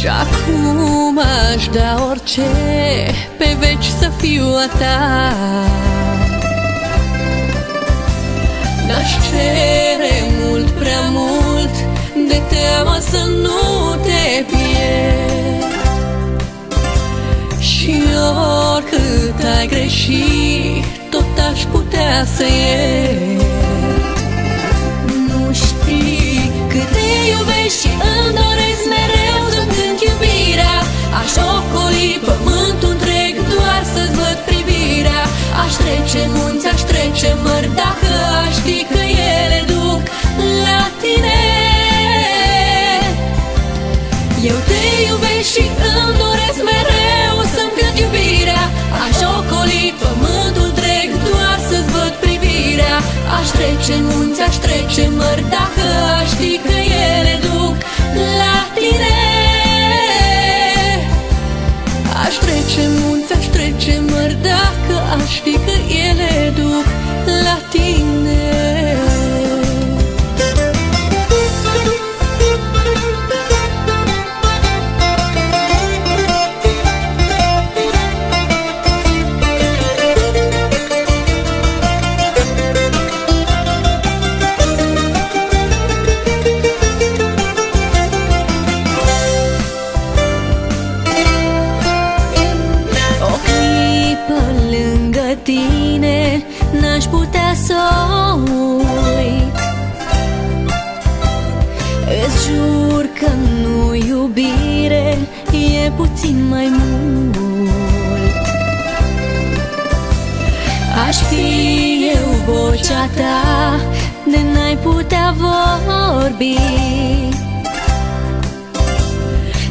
Și acum aș da orice pe veci să fiu a ta. N-aș cere mult, prea mult, de teamă să nu te pierd. Și oricât ai greșit, tot aș putea să iert. Nu știi cât te iubesc și îmi doresc mereu să-mi cânt iubirea. Aș ocoli pământul întreg doar să-ți văd privirea. Aș trece munți, aș trece mări, dacă aș ști că ele duc la tine. Eu te iubesc și îmi doresc mereu să-mi cânt iubirea. Aș ocoli pământul întreg doar să-ți văd privirea. Aș trece munți, aș trece mări, dacă aș ști că ele duc la tine. Aș trece munți, aș trece mări, dacă aș ști că ele duc la tine. Tine n-aș putea să uit. Îți jur că nu iubire e puțin mai mult. Aș fi eu vocea ta de n-ai putea vorbi.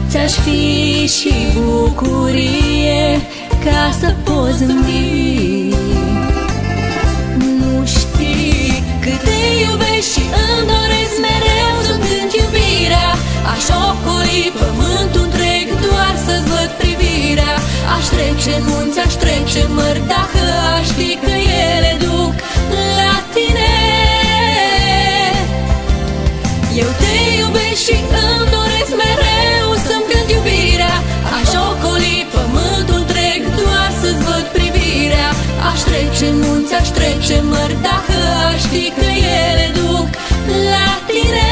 Ți-aș fi și bucurie ca să poți zâmbi. Nu știi cât te iubesc și îmi doresc mereu să-mi cânt iubirea. Aș ocoli pământul întreg doar să-ți văd privirea. Aș trece munți, aș trece mări, dacă aș ști că ele duc la tine. Eu te iubesc și îmi doresc mereu să-mi cânt iubirea. Aș ocoli pământul întreg doar să-ți văd privirea. Aș trece munți, aș trece mări, dacă aș ști că ele duc la tine.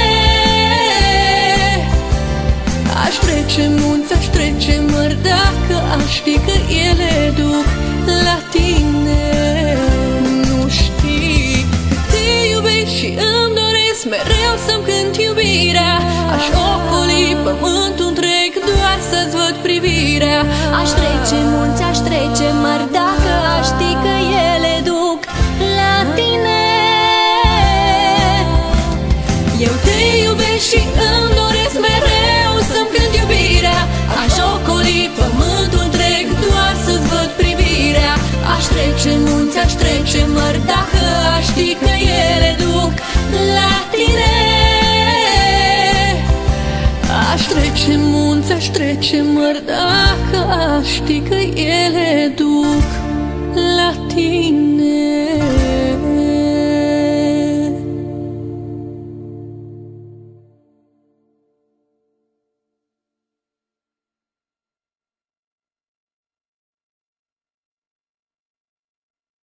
Aș trece munți, aș trece mări, dacă aș ști că ele duc la tine. Nu știi cât te iubesc și îmi doresc mereu să-mi cânt iubirea. Aș ocoli pământul întreg doar să-ți văd privirea. Aș trece munți, aș trece mări, dacă aș ști că ele duc la tine. Eu te iubesc și îmi doresc mereu să-mi cânt iubirea. Aș ocoli pământul întreg doar să-ți văd privirea. Aș trece munți, aș trece mări, dacă aș ști că ele duc la tine. Aș trece munți, aș trece mări, dacă aș ști că ele duc la tine.